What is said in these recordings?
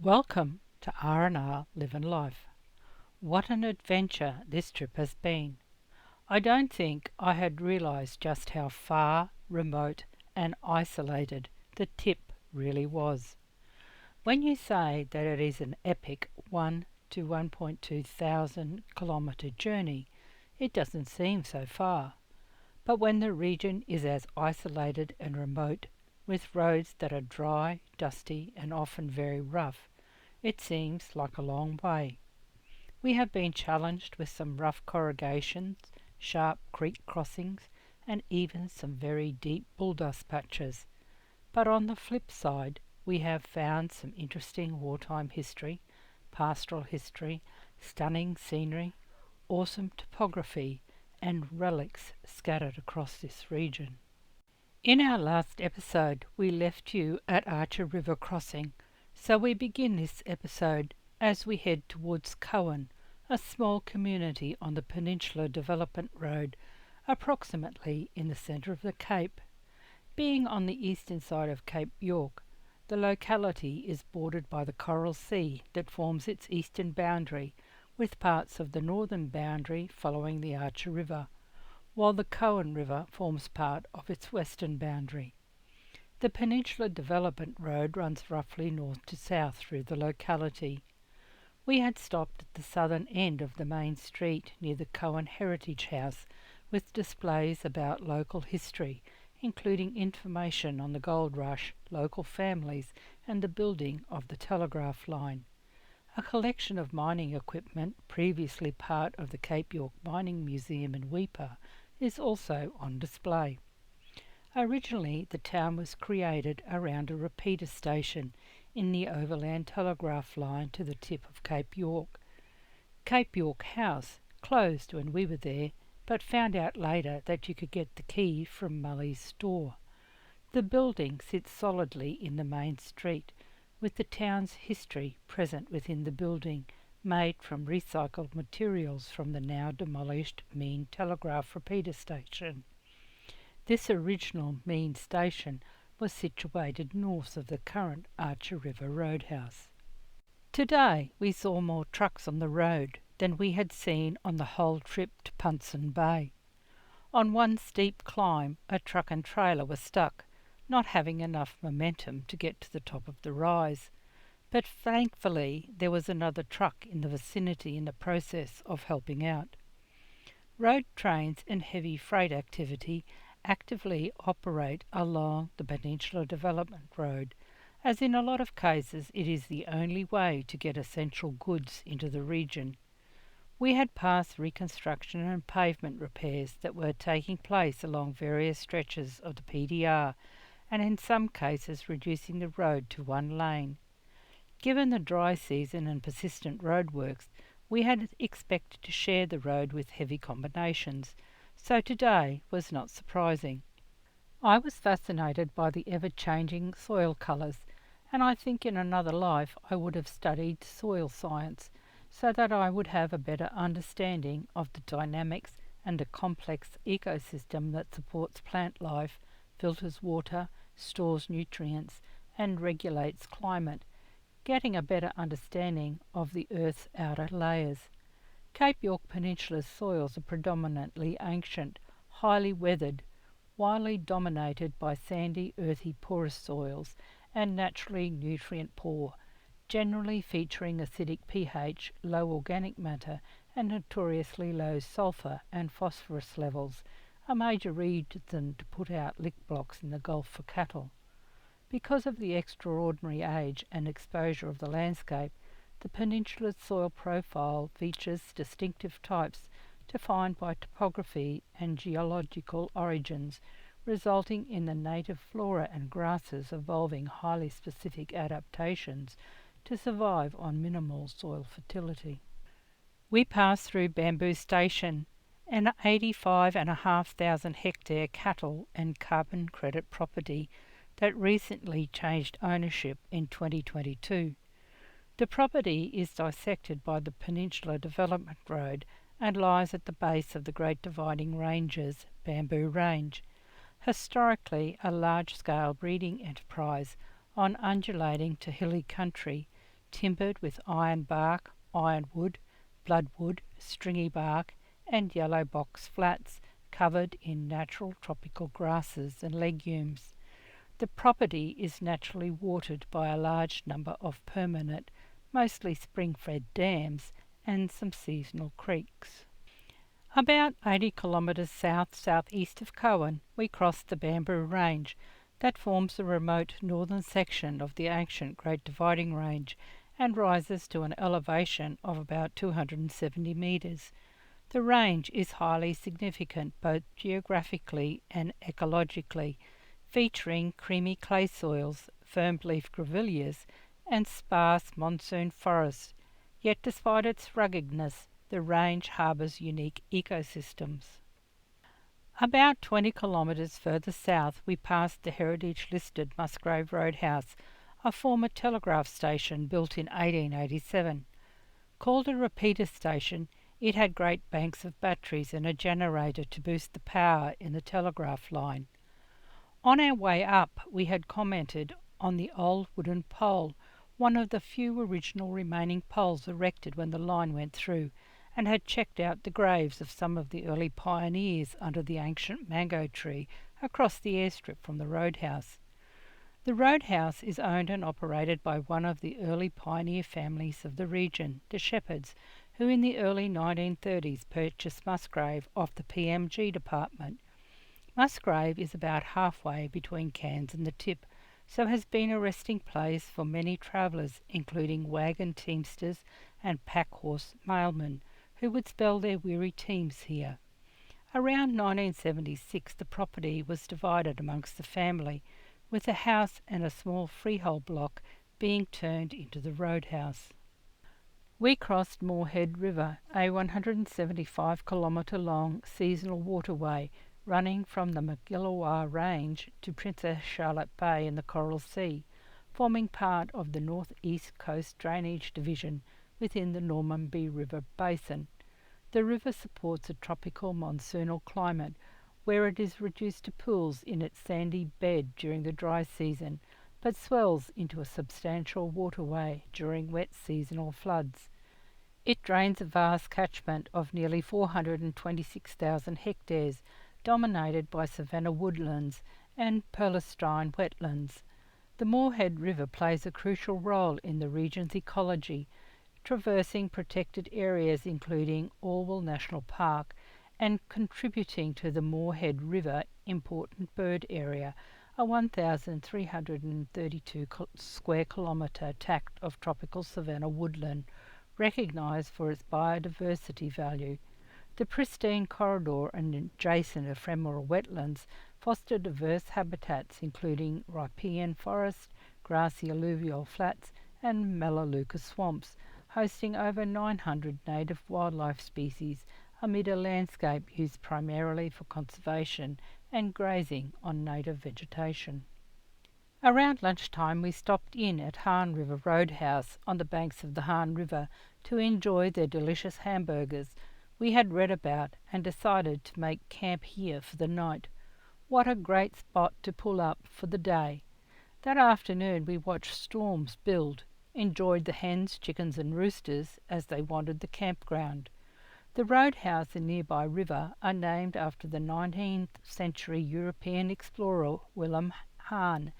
Welcome to R&R Live and Life. What an adventure this trip has been. I don't think I had realised just how far, remote and isolated the tip really was. When you say that it is an epic 1 to 1.2 thousand kilometre journey, it doesn't seem so far. But when the region is as isolated and remote, with roads that are dry, dusty and often very rough, it seems like a long way. We have been challenged with some rough corrugations, sharp creek crossings, and even some very deep bulldust patches. But on the flip side, we have found some interesting wartime history, pastoral history, stunning scenery, awesome topography, and relics scattered across this region. In our last episode, we left you at Archer River crossing, so we begin this episode as we head towards Cowan, a small community on the Peninsula Development Road, approximately in the centre of the Cape. Being on the eastern side of Cape York, the locality is bordered by the Coral Sea that forms its eastern boundary, with parts of the northern boundary following the Archer River, while the Hann River forms part of its western boundary. The Peninsula Development Road runs roughly north to south through the locality. We had stopped at the southern end of the main street near the Cowan Heritage House with displays about local history, including information on the gold rush, local families and the building of the telegraph line. A collection of mining equipment, previously part of the Cape York Mining Museum in Weipa, is also on display. Originally, the town was created around a repeater station in the overland telegraph line to the tip of Cape York. Cape York House closed when we were there, but found out later that you could get the key from Mully's store. The building sits solidly in the main street, with the town's history present within the building, made from recycled materials from the now demolished Mean Telegraph repeater station. This original Mean station was situated north of the current Archer River Roadhouse. Today we saw more trucks on the road than we had seen on the whole trip to Punson Bay. On one steep climb, a truck and trailer were stuck, not having enough momentum to get to the top of the rise. But thankfully there was another truck in the vicinity in the process of helping out. Road trains and heavy freight activity actively operate along the Peninsula Development Road, as in a lot of cases it is the only way to get essential goods into the region. We had passed reconstruction and pavement repairs that were taking place along various stretches of the PDR, and in some cases reducing the road to one lane. Given the dry season and persistent roadworks, we had expected to share the road with heavy combinations, so today was not surprising. I was fascinated by the ever-changing soil colours, and I think in another life I would have studied soil science, so that I would have a better understanding of the dynamics and the complex ecosystem that supports plant life, filters water, stores nutrients, and regulates climate, getting a better understanding of the Earth's outer layers. Cape York Peninsula's soils are predominantly ancient, highly weathered, widely dominated by sandy, earthy, porous soils, and naturally nutrient poor, generally featuring acidic pH, low organic matter, and notoriously low sulphur and phosphorus levels, a major reason to put out lick blocks in the Gulf for cattle. Because of the extraordinary age and exposure of the landscape, the peninsula's soil profile features distinctive types defined by topography and geological origins, resulting in the native flora and grasses evolving highly specific adaptations to survive on minimal soil fertility. We passed through Bamboo Station, an 85,500 hectare cattle and carbon credit property that recently changed ownership in 2022. The property is dissected by the Peninsula Development Road and lies at the base of the Great Dividing Range's Bamboo Range, historically a large-scale breeding enterprise on undulating to hilly country timbered with iron bark, ironwood, bloodwood, stringy bark, and yellow box flats covered in natural tropical grasses and legumes. The property is naturally watered by a large number of permanent, mostly spring-fed dams and some seasonal creeks. About 80 kilometres south-southeast of Cowan, we crossed the Bamboo Range that forms the remote northern section of the ancient Great Dividing Range and rises to an elevation of about 270 metres. The range is highly significant both geographically and ecologically, featuring creamy clay soils, firm leaf grevilleas, and sparse monsoon forests. Yet despite its ruggedness, the range harbours unique ecosystems. About 20 kilometres further south, we passed the heritage-listed Musgrave Roadhouse, a former telegraph station built in 1887. Called a repeater station, it had great banks of batteries and a generator to boost the power in the telegraph line. On our way up, we had commented on the old wooden pole, one of the few original remaining poles erected when the line went through, and had checked out the graves of some of the early pioneers under the ancient mango tree across the airstrip from the roadhouse. The roadhouse is owned and operated by one of the early pioneer families of the region, the Shepherds, who in the early 1930s purchased Musgrave off the PMG department. Musgrave is about halfway between Cairns and the Tip, so has been a resting place for many travellers, including wagon teamsters and pack horse mailmen, who would spell their weary teams here. Around 1976 the property was divided amongst the family, with a house and a small freehold block being turned into the roadhouse. We crossed Moorhead River, a 175 kilometre long seasonal waterway running from the Magillawah Range to Princess Charlotte Bay in the Coral Sea, forming part of the North East Coast Drainage Division within the Normanby River Basin. The river supports a tropical monsoonal climate, where it is reduced to pools in its sandy bed during the dry season, but swells into a substantial waterway during wet seasonal floods. It drains a vast catchment of nearly 426,000 hectares, dominated by savanna woodlands and perlestrine wetlands. The Moorhead River plays a crucial role in the region's ecology, traversing protected areas including Orwell National Park and contributing to the Moorhead River Important Bird Area, a 1,332 square kilometre tract of tropical savanna woodland, recognised for its biodiversity value. The pristine corridor and adjacent ephemeral wetlands foster diverse habitats including riparian forest, grassy alluvial flats and melaleuca swamps, hosting over 900 native wildlife species amid a landscape used primarily for conservation and grazing on native vegetation. Around lunchtime we stopped in at Hann River Roadhouse on the banks of the Hann River to enjoy their delicious hamburgers we had read about and decided to make camp here for the night. What a great spot to pull up for the day. That afternoon we watched storms build, enjoyed the hens, chickens and roosters as they wandered the campground. The roadhouse and nearby river are named after the 19th century European explorer Willem Hann,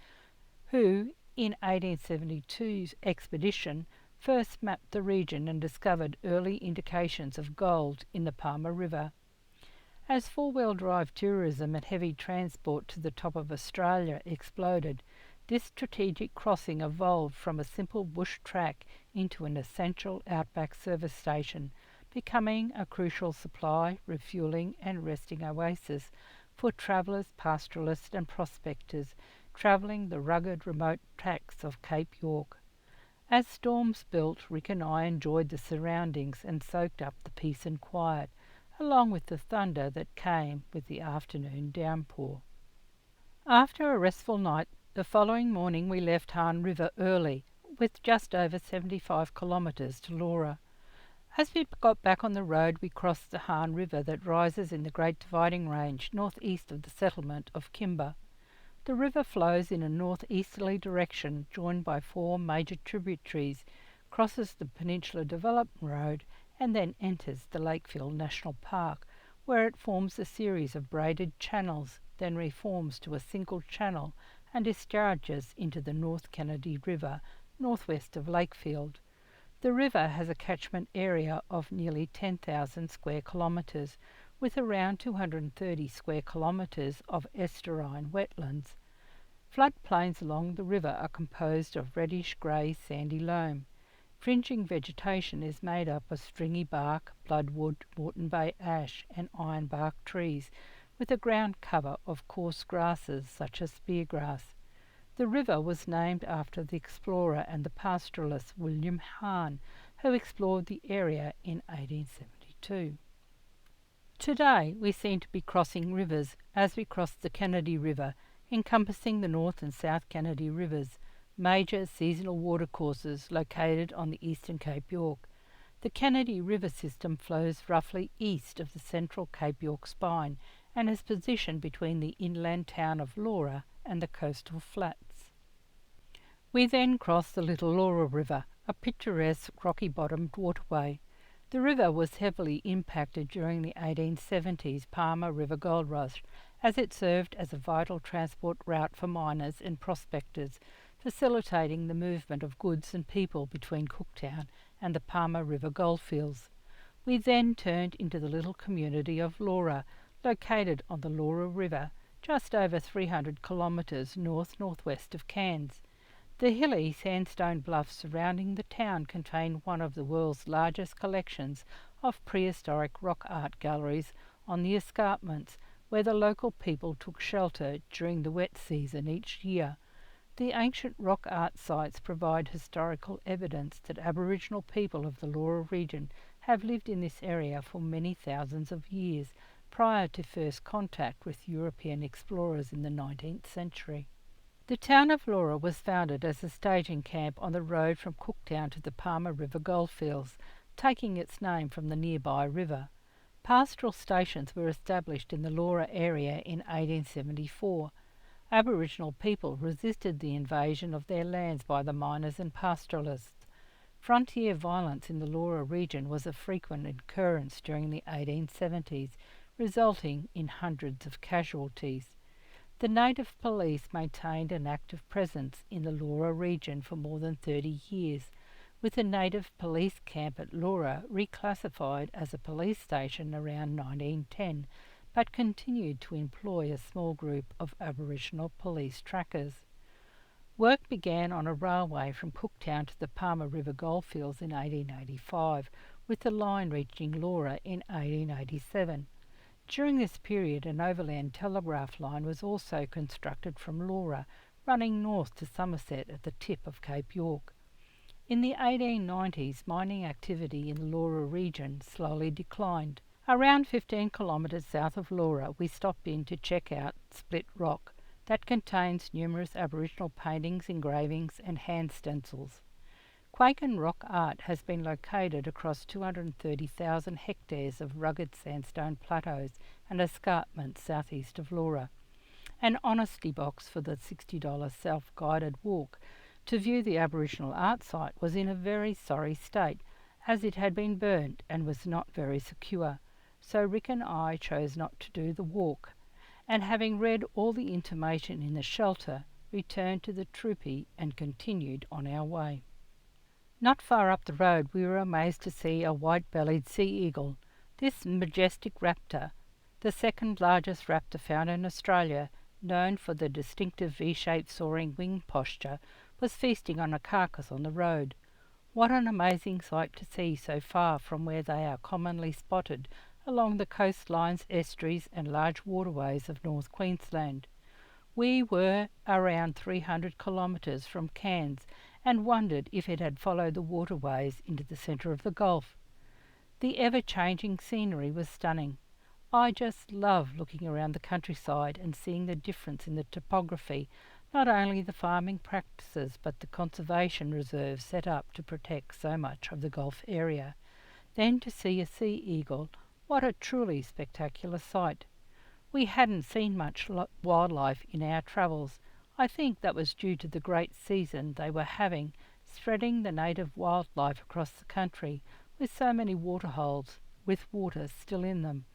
who, in 1872's expedition, first mapped the region and discovered early indications of gold in the Palmer River. As four-wheel drive tourism and heavy transport to the top of Australia exploded, this strategic crossing evolved from a simple bush track into an essential outback service station, becoming a crucial supply, refuelling and resting oasis for travellers, pastoralists and prospectors travelling the rugged remote tracts of Cape York. As storms built, Rick and I enjoyed the surroundings and soaked up the peace and quiet, along with the thunder that came with the afternoon downpour. After a restful night, the following morning we left Hann River early, with just over 75 kilometres to Laura. As we got back on the road, we crossed the Hann River that rises in the Great Dividing Range northeast of the settlement of Kimber. The river flows in a northeasterly direction, joined by four major tributaries, crosses the Peninsula Development Road, and then enters the Lakefield National Park, where it forms a series of braided channels, then reforms to a single channel and discharges into the North Kennedy River, northwest of Lakefield. The river has a catchment area of nearly 10,000 square kilometres, with around 230 square kilometres of estuarine wetlands. Floodplains along the river are composed of reddish-grey sandy loam. Fringing vegetation is made up of stringy bark, bloodwood, Moreton Bay ash and ironbark trees, with a ground cover of coarse grasses such as speargrass. The river was named after the explorer and the pastoralist William Hann, who explored the area in 1872. Today we seem to be crossing rivers as we cross the Kennedy River, encompassing the North and South Kennedy Rivers, major seasonal watercourses located on the eastern Cape York. The Kennedy River system flows roughly east of the central Cape York spine and is positioned between the inland town of Laura and the coastal flats. We then cross the Little Laura River, a picturesque rocky-bottomed waterway. The river was heavily impacted during the 1870s Palmer River Gold Rush, as it served as a vital transport route for miners and prospectors, facilitating the movement of goods and people between Cooktown and the Palmer River goldfields. We then turned into the little community of Laura, located on the Laura River, just over 300 kilometres north-northwest of Cairns. The hilly sandstone bluffs surrounding the town contain one of the world's largest collections of prehistoric rock art galleries on the escarpments, where the local people took shelter during the wet season each year. The ancient rock art sites provide historical evidence that Aboriginal people of the Laura region have lived in this area for many thousands of years, prior to first contact with European explorers in the 19th century. The town of Laura was founded as a staging camp on the road from Cooktown to the Palmer River goldfields, taking its name from the nearby river. Pastoral stations were established in the Laura area in 1874. Aboriginal people resisted the invasion of their lands by the miners and pastoralists. Frontier violence in the Laura region was a frequent occurrence during the 1870s, resulting in hundreds of casualties. The native police maintained an active presence in the Laura region for more than 30 years, with the native police camp at Laura reclassified as a police station around 1910, but continued to employ a small group of Aboriginal police trackers. Work began on a railway from Cooktown to the Palmer River goldfields in 1885, with the line reaching Laura in 1887. During this period, an overland telegraph line was also constructed from Laura, running north to Somerset at the tip of Cape York. In the 1890s, mining activity in the Laura region slowly declined. Around 15 kilometres south of Laura, we stopped in to check out Split Rock, that contains numerous Aboriginal paintings, engravings and hand stencils. Quaken rock art has been located across 230,000 hectares of rugged sandstone plateaus and escarpments southeast of Laura. An honesty box for the $60 self-guided walk to view the Aboriginal art site was in a very sorry state, as it had been burnt and was not very secure, so Rick and I chose not to do the walk, and having read all the information in the shelter, returned to the Troopy and continued on our way. Not far up the road we were amazed to see a white-bellied sea eagle. This majestic raptor, the second largest raptor found in Australia, known for the distinctive V-shaped soaring wing posture, was feasting on a carcass on the road. What an amazing sight to see so far from where they are commonly spotted along the coastlines, estuaries and large waterways of North Queensland. We were around 300 kilometres from Cairns and wondered if it had followed the waterways into the centre of the Gulf. The ever-changing scenery was stunning. I just love looking around the countryside and seeing the difference in the topography, not only the farming practices but the conservation reserves set up to protect so much of the Gulf area. Then to see a sea eagle, what a truly spectacular sight. We hadn't seen much wildlife in our travels. I think that was due to the great season they were having, spreading the native wildlife across the country with so many waterholes with water still in them.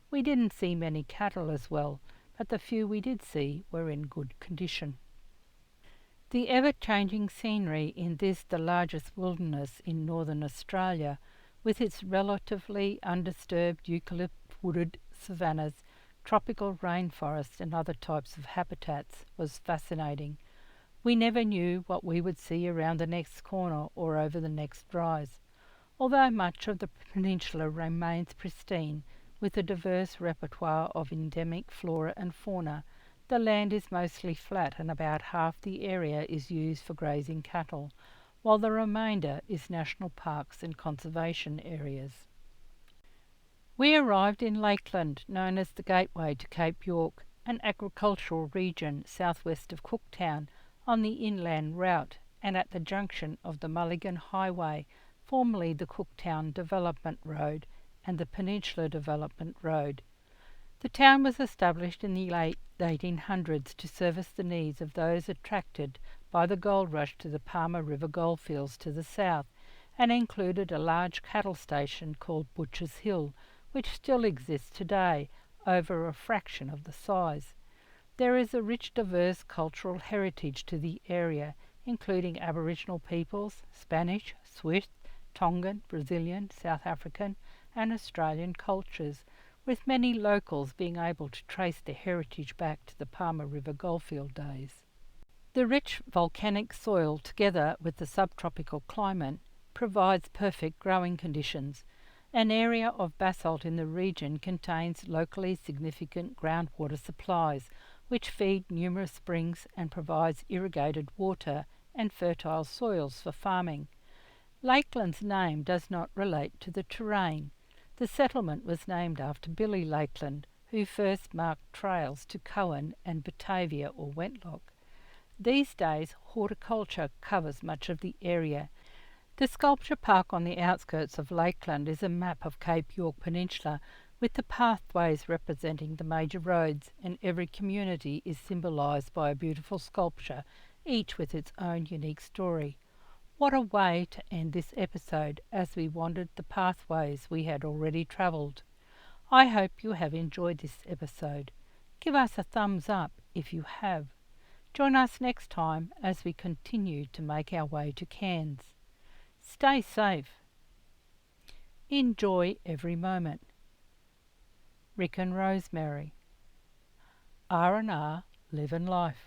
We didn't see many cattle as well, but the few we did see were in good condition. The ever-changing scenery in this, the largest wilderness in northern Australia, with its relatively undisturbed eucalypt-wooded savannas, tropical rainforests and other types of habitats, was fascinating. We never knew what we would see around the next corner or over the next rise. Although much of the peninsula remains pristine, with a diverse repertoire of endemic flora and fauna, the land is mostly flat and about half the area is used for grazing cattle, while the remainder is national parks and conservation areas. We arrived in Lakeland, known as the Gateway to Cape York, an agricultural region southwest of Cooktown on the inland route and at the junction of the Mulligan Highway, formerly the Cooktown Development Road, and the Peninsula Development Road. The town was established in the late 1800s to service the needs of those attracted by the gold rush to the Palmer River goldfields to the south, and included a large cattle station called Butcher's Hill, which still exists today, over a fraction of the size. There is a rich, diverse cultural heritage to the area, including Aboriginal peoples, Spanish, Swiss, Tongan, Brazilian, South African, and Australian cultures, with many locals being able to trace their heritage back to the Palmer River goldfield days. The rich volcanic soil, together with the subtropical climate, provides perfect growing conditions. An area of basalt in the region contains locally significant groundwater supplies, which feed numerous springs and provides irrigated water and fertile soils for farming. Lakeland's name does not relate to the terrain. The settlement was named after Billy Lakeland, who first marked trails to Cowan and Batavia or Wentlock. These days, horticulture covers much of the area. The sculpture park on the outskirts of Lakeland is a map of Cape York Peninsula, with the pathways representing the major roads, and every community is symbolised by a beautiful sculpture, each with its own unique story. What a way to end this episode as we wandered the pathways we had already travelled. I hope you have enjoyed this episode. Give us a thumbs up if you have. Join us next time as we continue to make our way to Cairns. Stay safe. Enjoy every moment. Rick and Rosemary. R&R Live and Life.